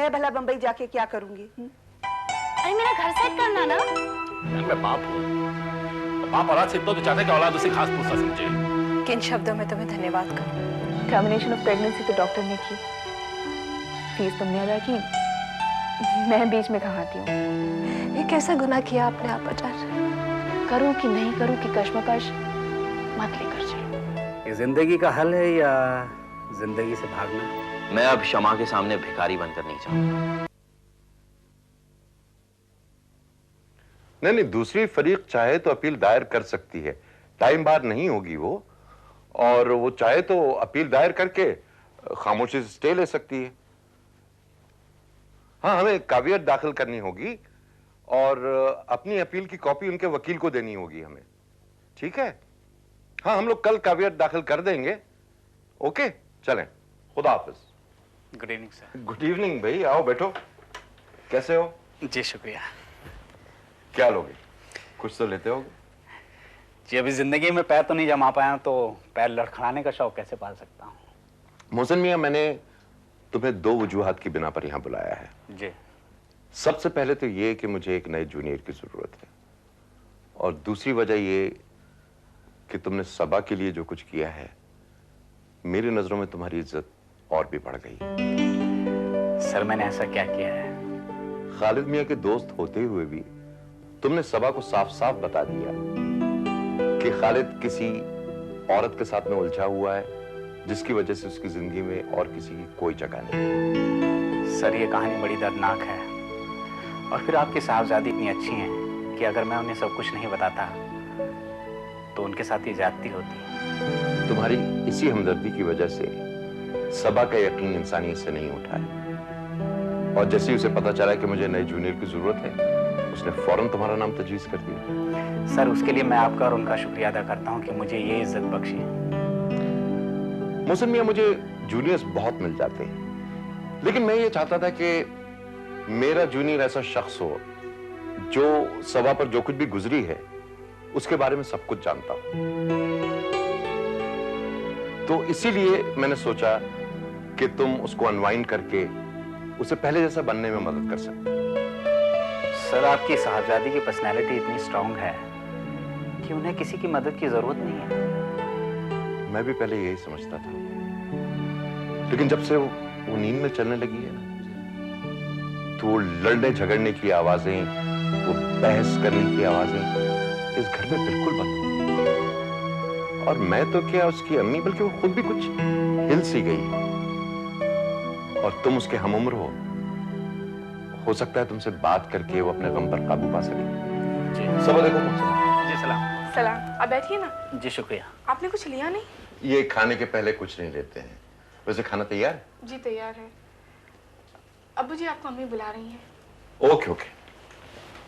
मैं भला बंबई जाके क्या करूंगी? अरे मेरा घर सेट करना ना। मैं बाप हूँ, बाप औलाद से तो चाहते कि औलाद उसे खास पूछता समझे। किन शब्दों में तुम्हें धन्यवाद करूं? टर्मिनेशन ऑफ प्रेगनेंसी तो डॉक्टर ने की, फीस तुमने अदा की, मैं बीच में कहाँ आती हूँ। ये कैसा गुनाह किया आपने आप आचार्य? करूँ कि नहीं करूँ कि कश्मकश मत लेकर चलो। ये जिंदगी का हल है या जिंदगी से भागना? मैं अब शमा के सामने भिखारी बनकर नहीं चाहूंगा। नहीं, दूसरी फरीक चाहे तो अपील दायर कर सकती है, टाइम बार नहीं होगी वो, और वो चाहे तो अपील दायर करके खामोशी से स्टे ले सकती है। हाँ, हमें कावियत दाखिल करनी होगी और अपनी अपील की कॉपी उनके वकील को देनी होगी हमें, ठीक है? हाँ, हम लोग कल कावियत दाखिल कर देंगे। ओके, चलें, खुदा हाफिज। Good evening sir. Good evening भाई, आओ बैठो। कैसे हो? जी शुक्रिया। क्या लोगे? कुछ तो लेते होगे। जी अभी जिंदगी में पैर तो नहीं जमा पाया, तो पैर लड़खड़ाने का शौक कैसे पाल सकता हूँ? मोहसिन मियां, मैंने तुम्हें दो वजूहात की बिना पर यहां बुलाया है। जी। सबसे पहले तो ये कि मुझे एक नए जूनियर की जरूरत है, और दूसरी वजह ये कि तुमने सबा के लिए जो कुछ किया है, मेरी नजरों में तुम्हारी इज्जत और भी बढ़ गई। सर मैंने ऐसा क्या किया है? खालिद मियां के दोस्त होते हुए भी तुमने सबा को साफ साफ बता दिया कि खालिद किसी औरत के साथ में उलझा हुआ है, जिसकी वजह से उसकी जिंदगी में और किसी की कोई जगह नहीं। सर ये कहानी बड़ी दर्दनाक है, और फिर आपकी साहबजादी इतनी अच्छी हैं कि अगर मैं उन्हें सब कुछ नहीं बताता तो उनके साथ ये ज्यादती होती। तुम्हारी इसी हमदर्दी की वजह से सबा का यकीन इंसानियत से नहीं उठा है, और जैसे ही उसे पता चला कि मुझे नए जूनियर की जरूरत है, उसने फौरन तुम्हारा नाम तजवीज कर दिया। सर उसके लिए मैं आपका और उनका शुक्रिया अदा करता हूँ कि मुझे ये इज्जत बख्शी। मोहसिन मियां, मुझे जूनियर्स बहुत मिल जाते हैं, लेकिन मैं ये चाहता था कि मेरा जूनियर ऐसा शख्स हो जो सबा पर जो कुछ भी गुजरी है उसके बारे में सब कुछ जानता हो। तो इसीलिए मैंने सोचा कि तुम उसको अनवाइंड करके उसे पहले जैसा बनने में मदद कर सकते। सर आपकी साहबजादी की पर्सनैलिटी इतनी स्ट्रांग है कि उन्हें किसी की मदद की जरूरत नहीं है। मैं भी पहले यही समझता था, लेकिन जब से वो नींद में चलने लगी है ना, तो वो लड़ने झगड़ने की आवाजें, वो बहस करने की आवाजें इस घर में बिल्कुल बंद हो गई। और मैं तो क्या उसकी अम्मी, बल्कि वो खुद भी कुछ हिल सी गई। और तुम उसके हमउम्र हो सकता है तुमसे बात करके वो अपने गम पर काबू पा सके। जी सब देखो। जी सलाम। सलाम, अब बैठिए ना। जी शुक्रिया। आपने कुछ लिया नहीं? ये खाने के पहले कुछ नहीं लेते हैं। वैसे खाना तैयार है? जी तैयार है। अब्बू जी आपको अम्मी बुला रही हैं। ओके ओके,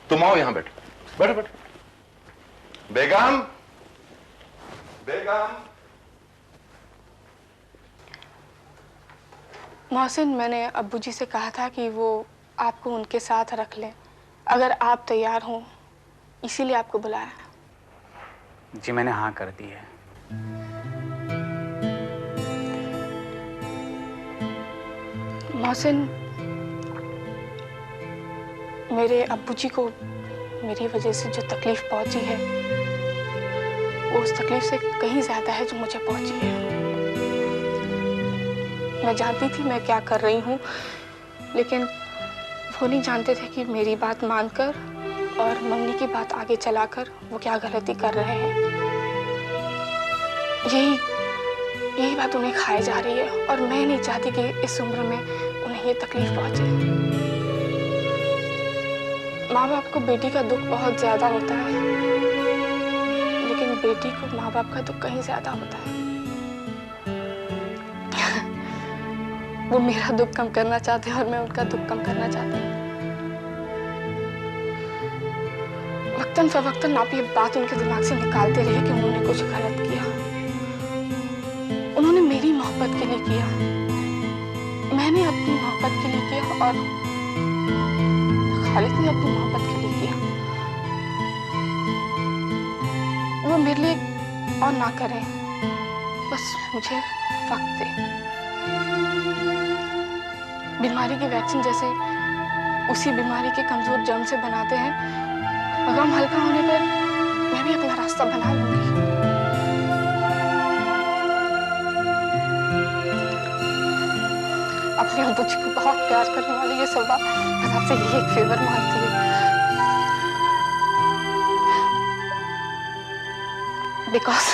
तुम आओ यहां बैठो। बैठो बैठो। बेगम, बेगम। मोहसिन, मैंने अब्बू जी से कहा था कि वो आपको उनके साथ रख लें, अगर आप तैयार हों, इसीलिए आपको बुलाया। जी मैंने हाँ कर दी है। मोहसिन, मेरे अब्बू जी को मेरी वजह से जो तकलीफ पहुंची है, वो उस तकलीफ से कहीं ज्यादा है जो मुझे पहुंची है। मैं जानती थी मैं क्या कर रही हूँ, लेकिन वो नहीं जानते थे कि मेरी बात मानकर और मम्मी की बात आगे चलाकर वो क्या गलती कर रहे हैं। यही बात उन्हें खाई जा रही है, और मैं नहीं चाहती कि इस उम्र में उन्हें ये तकलीफ पहुंचे। माँ बाप को बेटी का दुख बहुत ज्यादा होता है, लेकिन बेटी को माँ बाप का दुख कहीं ज्यादा होता है। वो मेरा दुख कम करना चाहते हैं और मैं उनका दुख कम करना चाहती हूँ। वक्तन फवक्तन आप ये बात उनके दिमाग से निकालते रहिए कि उन्होंने कुछ गलत किया। उन्होंने मेरी मोहब्बत के लिए किया, मैंने अपनी मोहब्बत के लिए किया, और खालिद ने अपनी मोहब्बत के लिए किया। वो मेरे लिए और ना करें, बस मुझे वक्त दे। बीमारी की वैक्सीन जैसे उसी बीमारी के कमजोर जर्म से बनाते हैं, गम हल्का होने पर मैं भी अपना रास्ता बना लूंगी। अपने अब्बू जी को बहुत प्यार करने वाली ये सौदा बस आपसे यही एक फेवर मांगती है। बिकॉज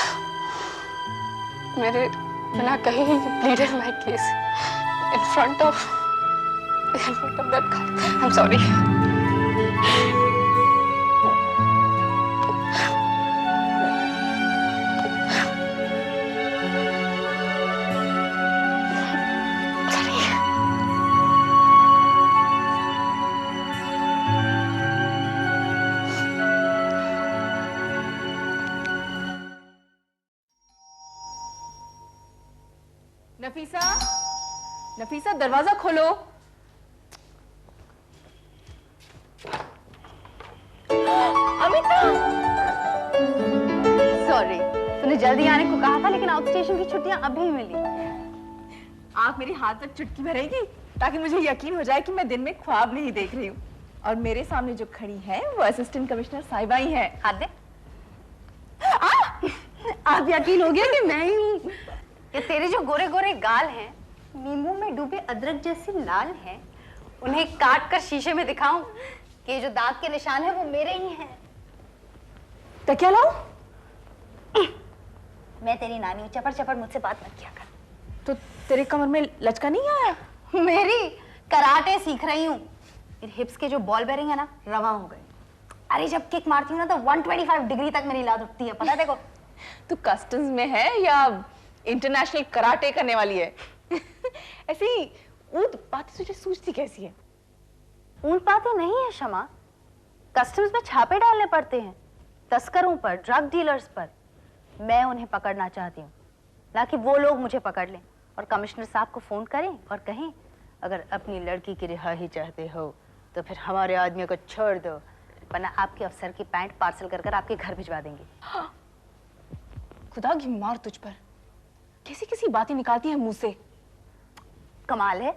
मेरे बिना कहीं pleaded my case in front of that guy. I'm sorry. Nafisa, Nafisa दरवाजा खोलो। अमिता, सॉरी, तूने जल्दी आने को कहा था लेकिन आउट स्टेशन की छुट्टियां अभी मिली। आप मेरे हाथ तक चुटकी भरेगी ताकि मुझे यकीन हो जाए कि मैं दिन में ख्वाब नहीं देख रही हूँ। और मेरे सामने जो खड़ी है वो असिस्टेंट कमिश्नर साहिबा ही है। हाथ दे। आप यकीन हो गया कि मैं ही हूँ। ये तेरे जो गोरे गोरे गाल हैं, नींबू में डूबे अदरक जैसी लाल हैं, उन्हें काट कर शीशे में दिखाऊं कि जो दांत के निशान है वो मेरे ही हैं। तो क्या लाऊं? मैं तेरी नानी हूँ, चपड़ चपड़ मुझसे बात मत किया कर। तो तेरे कमर में लचका नहीं आया? मेरी कराटे सीख रही हूँ। मेरे हिप्स के जो बॉल बेरिंग है ना, रवा हो गए। अरे जब किक मारती हूँ ना तो 125 डिग्री तक मेरी लात उठती है, पता है देखो। तू कस्टम्स में है या इंटरनेशनल कराटे करने वाली है? ऐसी ऊंट बातें तुझे सूझती कैसी है? ऊंट बातें नहीं है शमा, कस्टम्स में छापे डालने पड़ते हैं तस्करों पर, ड्रग डीलर्स पर। मैं उन्हें पकड़ना चाहती हूँ, ना कि वो लोग मुझे पकड़ लें और कमिश्नर साहब को फोन करें और कहें अगर अपनी लड़की की रिहाई चाहते हो तो फिर हमारे आदमियों को छोड़ दो, वरना आपके अफसर की पैंट पार्सल कर कर आपके घर भिजवा देंगे। खुदा की मार तुझ पर, कैसी कैसी बातें निकालती है मुंह से। कमाल है,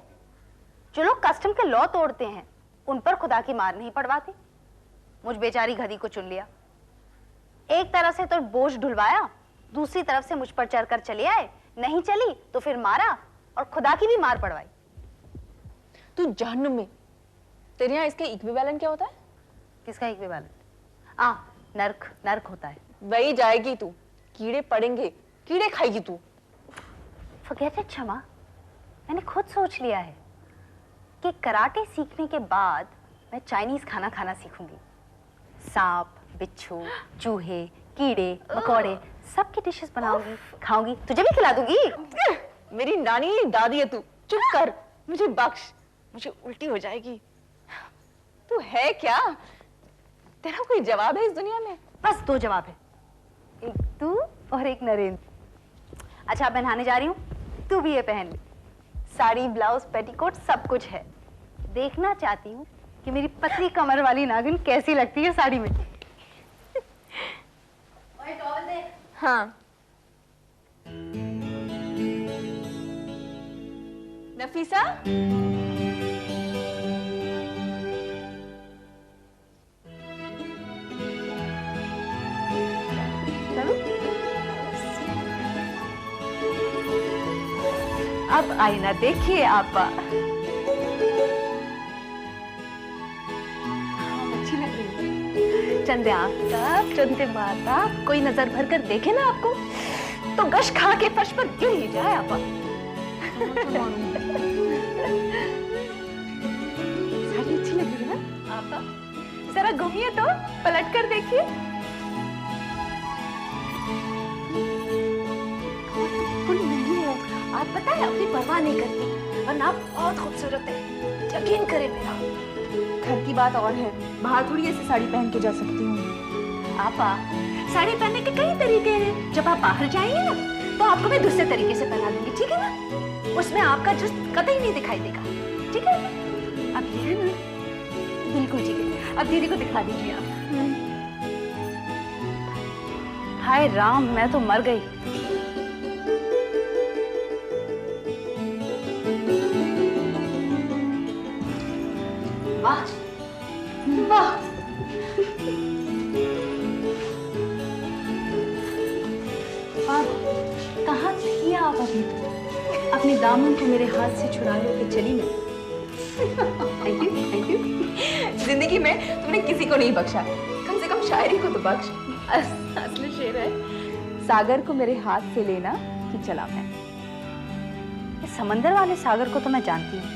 जो लोग कस्टम के लॉ तोड़ते हैं उन पर खुदा की मार नहीं पड़वाती। मुझ बेचारी गधी को चुन लिया, एक तरफ से तो बोझ ढुलवाया, दूसरी तरफ से मुझ पर चढ़कर चले आए, नहीं चली तो फिर मारा और खुदा की भी मार पड़वाई। तू जहन्नुम में। तेरे यहाँ इसके इक्विवेलेंट क्या होता है? किसका इक्विवेलेंट? नर्क, नर्क होता है। वही जाएगी तू, कीड़े पड़ेंगे, कीड़े खाएगी तू। फॉरगेट इट शमा, मैंने खुद सोच लिया है कि कराटे सीखने के बाद मैं चाइनीज खाना खाना सीखूंगी। सांप, बिच्छू, चूहे, कीड़े, मकोड़े सबकी डिशेस बनाऊंगी, खाऊंगी, तुझे भी खिला दूंगी। मेरी नानी दादी है तू, चुप कर, मुझे बख्श, मुझे उल्टी हो जाएगी। तू है क्या? तेरा कोई जवाब है इस दुनिया में? बस 2 जवाब है, एक तू और एक नरेंद्र। अच्छा मैं नहाने जा रही हूँ, तू भी ये पहन ले। साड़ी, ब्लाउज, पेटीकोट सब कुछ है। देखना चाहती हूँ कि मेरी पतली कमर वाली नागिन कैसी लगती है साड़ी में। हाँ। नफीसा, अब आईना देखिए आपा। अच्छी लग रही है। चंदे आफ्ताब, चंदे माता, कोई नजर भर कर देखे ना आपको तो गश खा के फर्श पर गिर ही जाए आपा। साड़ी अच्छी लग रही है ना आपा? जरा घूमिए तो, पलट कर देखिए। आप पता है अपनी परवाह नहीं करती, वरना आप बहुत खूबसूरत है, यकीन करें मेरा। घर की बात और है, बाहर थोड़ी ऐसी साड़ी पहन के जा सकती हूँ। आपा, साड़ी पहनने के कई तरीके हैं। जब आप बाहर जाएंगे ना तो आपको मैं दूसरे तरीके से पहना दूंगी, ठीक है ना? उसमें आपका जुस्म कतई नहीं दिखाई देगा, ठीक है? अब ये है ना, बिल्कुल ठीक है। अब दीदी को दिखा दीजिए आप। हाय राम, मैं तो मर गई। अभी अपने दामन को मेरे हाथ से छुड़ा के चली मैं। Thank you, thank you. जिंदगी में तुमने किसी को नहीं बख्शा, कम से कम शायरी को तो बख्श। असली शेर है, सागर को मेरे हाथ से लेना कि चला मैं। इस समंदर वाले सागर को तो मैं जानती हूँ,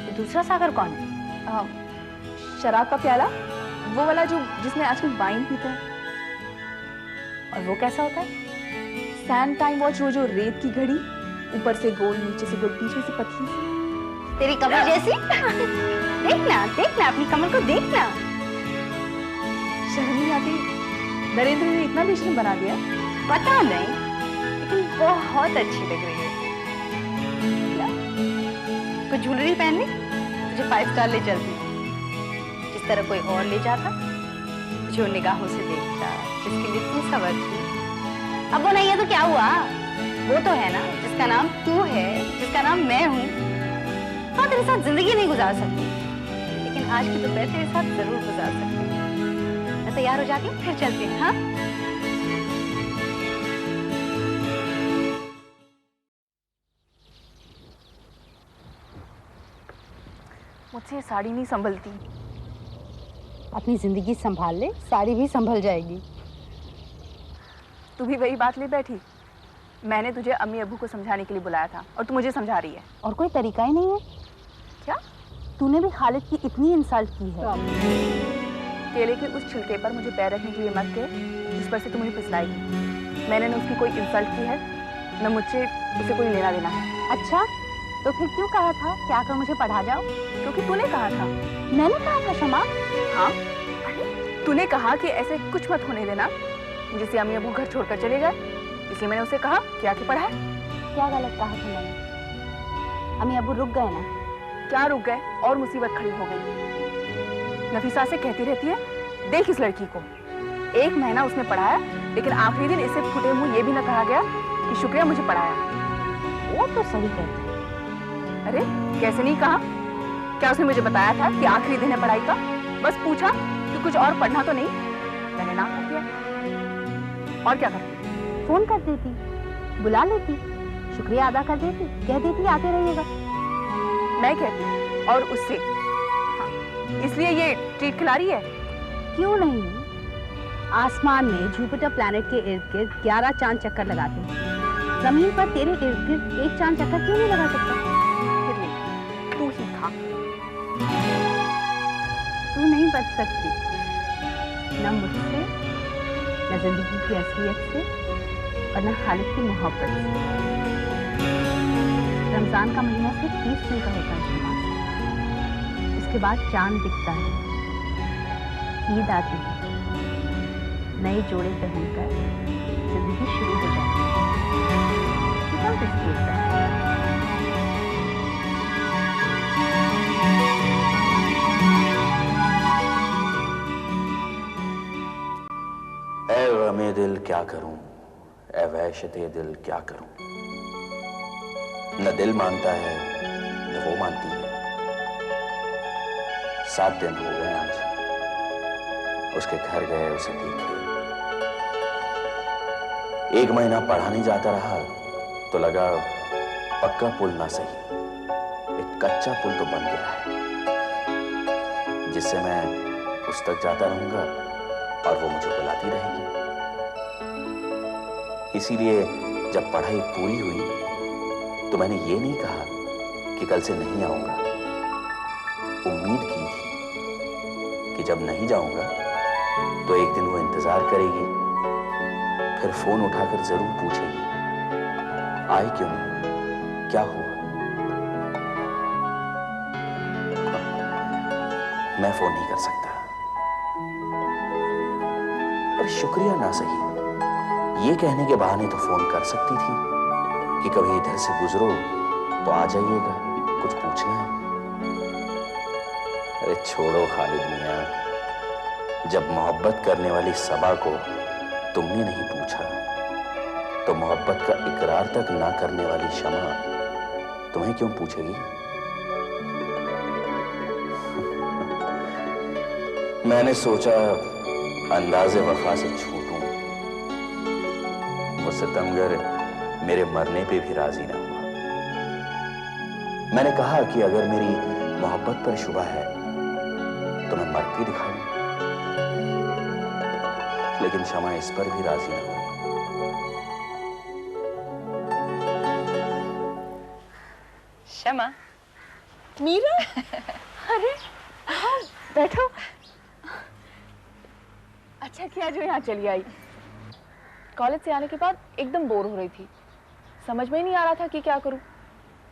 ये दूसरा सागर कौन है? शराब का प्याला, वो वाला जो जिसमें आजकल वाइन पीता है। और वो कैसा होता है? सैंड टाइम वॉच, वो जो रेत की घड़ी, ऊपर से गोल, नीचे से गोल, बीच में से पतली सी। तेरी कमर जैसी। देखना देखना अपनी कमर को देखना। शर्म नहीं आती? नरेंद्र ने इतना बेशर्म बना दिया। पता नहीं, लेकिन बहुत अच्छी लग रही है। कुछ ज्वेलरी पहन ली, तुझे 5 स्टार ले चलती। जिस तरह कोई और ले जाता, जो निगाहों से देखता, जिसके लिए तू संवरती। अब वो नहीं है तो क्या हुआ? वो तो है ना जिसका नाम तू है, जिसका नाम मैं हूँ। हाँ, तेरे साथ जिंदगी नहीं गुजार सकती, लेकिन आज की दोपहर तेरे साथ जरूर गुजार सकती हूँ। मैं तैयार हो जाती हूँ, फिर चलती हूँ। हाँ, मुझसे ये साड़ी नहीं संभलती। अपनी जिंदगी संभाल ले, साड़ी भी संभल जाएगी। तू भी वही बात ले बैठी। मैंने तुझे अम्मी अब्बू को समझाने के लिए बुलाया था और तू मुझे समझा रही है। और कोई तरीका ही नहीं है क्या? तूने भी खालिद की इतनी इंसल्ट की है। केले के उस छिलके पर मुझे पैर रखने के लिए मत कह, जिस पर से तू मुझे फिसलाएगी। मैंने न उसकी कोई इंसल्ट की है, न मुझसे उसे कोई लेना देना है। अच्छा, तो फिर क्यों कहा था कि आकर मुझे पढ़ा जाओ? क्योंकि तूने कहा था। मैंने कहा था शमा? हाँ, तूने कहा कि ऐसे कुछ मत होने देना जिससे अम्मी अब्बू घर छोड़कर चले जाए, इसलिए मैंने उसे कहा कि आके पढ़ा है। क्या गलत कहा था मैंने? अम्मी अब्बू रुक गए ना? क्या रुक गए, और मुसीबत खड़ी हो गई। नफीसा से कहती रहती है, देख इस लड़की को, 1 महीना उसने पढ़ाया, लेकिन आखिरी दिन इसे फुटे मुंह ये भी न कहा गया कि शुक्रिया मुझे पढ़ाया। वो तो सही कहती। अरे कैसे नहीं कहा? क्या उसने मुझे बताया था कि आखिरी दिन है पढ़ाई का? बस पूछा कि कुछ और पढ़ना तो नहीं, मैंने ना कर दिया। और क्या करती? फोन कर देती, बुला लेती, शुक्रिया अदा कर देती, कह देती आते रहिएगा। मैं कहती और उससे। हाँ, इसलिए ये ट्रीट खिला रही है। क्यों नहीं? आसमान में जुपिटर प्लैनेट के इर्द गिर्द 11 चांद चक्कर लगाते हैं। जमीन पर तेरे इर्द गिर्द 1 चांद चक्कर क्यों नहीं लगा सकता? फिर नहीं, तू ही खा। तू नहीं बच सकती, न मुझसे, न जिंदगी की असलियत से, और न खालिद की मोहब्बत से। रमजान का महीना सिर्फ 30 दिन का होता है शमा। उसके बाद चांद दिखता है, ईद आती है, नए जोड़े पहनकर जिंदगी शुरू हो जाती है। Without escape that. ऐ गमे दिल क्या करूं, ऐ वहशते दिल क्या करूं। न दिल मानता है न वो मानती है। 7 दिन हो गए आज उसके घर गए, उसे देखे। 1 महीना पढ़ा नहीं जाता रहा तो लगा पक्का पुल ना सही, एक कच्चा पुल तो बन गया है, जिससे मैं उस तक जाता रहूंगा और वो मुझे बुलाती रहेगी। इसीलिए जब पढ़ाई पूरी हुई तो मैंने ये नहीं कहा कि कल से नहीं आऊंगा। उम्मीद की थी कि जब नहीं जाऊंगा तो एक दिन वो इंतजार करेगी, फिर फोन उठाकर जरूर पूछेगी आए क्यों नहीं, क्या हुआ। मैं फोन नहीं कर सकता, पर शुक्रिया ना सही, ये कहने के बहाने तो फोन कर सकती थी कि कभी इधर से गुजरो तो आ जाइएगा, कुछ पूछना है। अरे छोड़ो खालिद मियां, जब मोहब्बत करने वाली सबा को तुमने नहीं पूछा तो मोहब्बत का इकरार तक ना करने वाली शमा तुम्हें क्यों पूछेगी। मैंने सोचा अंदाज़े वफा से छूटूं, वो सितमगर मेरे मरने पे भी राजी ना हुआ। मैंने कहा कि अगर मेरी मोहब्बत पर शुबा है तो मैं मर के दिखा दूं, लेकिन शमा इस पर भी राजी ना हुई। शमा। मीरा, अरे हाँ, बैठो। अच्छा किया जो यहाँ चली आई। कॉलेज से आने के बाद एकदम बोर हो रही थी, समझ में ही नहीं आ रहा था कि क्या करूं।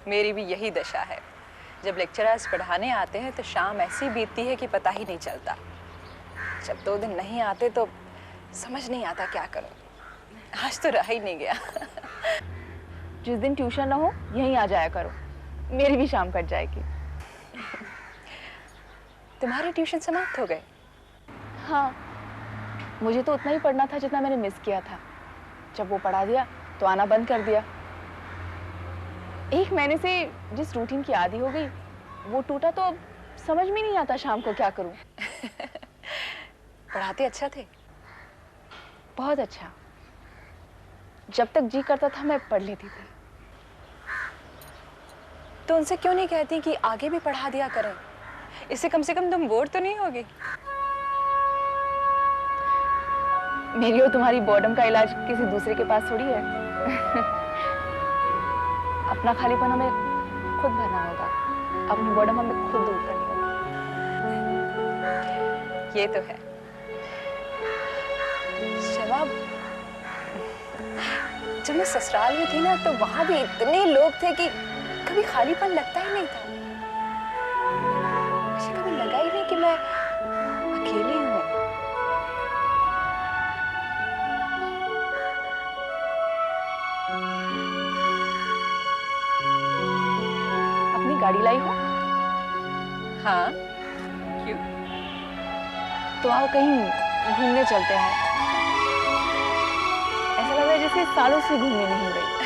मेरी भी यही दशा है। जब लेक्चरर्स पढ़ाने आते हैं तो शाम ऐसी बीतती है कि पता ही नहीं चलता। जब 2 दिन नहीं आते तो समझ नहीं आता क्या करूं। आज तो रह ही नहीं गया। जिस दिन ट्यूशन ना हो यहीं आ जाया करो, मेरी भी शाम कट जाएगी। तुम्हारे ट्यूशन समाप्त हो गए? हाँ, मुझे तो उतना ही पढ़ना था जितना मैंने मिस किया था। जब वो पढ़ा दिया तो आना बंद कर दिया। 1 महीने से जिस रूटीन की आदी हो गई वो टूटा तो अब समझ में नहीं आता शाम को क्या करूं। पढ़ाते अच्छा थे? बहुत अच्छा। जब तक जी करता था मैं पढ़ लेती थी। तो उनसे क्यों नहीं कहती कि आगे भी पढ़ा दिया करें? इससे कम से कम तुम बोर तो नहीं होगी। मेरी और तुम्हारी बोर्डम का इलाज किसी दूसरे के पास थोड़ी है। अपना खालीपन हमें खुद भरना होगा, अपनी बोर्डम हमें खुद दूर करनी होगी। ये तो है। शबाब, जब मैं ससुराल में थी ना तो वहां भी इतने लोग थे कि कभी खालीपन लगता ही नहीं था। मुझे कभी लगा ही नहीं कि मैं अकेली हूँ। अपनी गाड़ी लाई हो? हाँ, क्यों? तो आओ कहीं घूमने चलते हैं। ऐसा लग रहा है जैसे सालों से घूमने नहीं गई।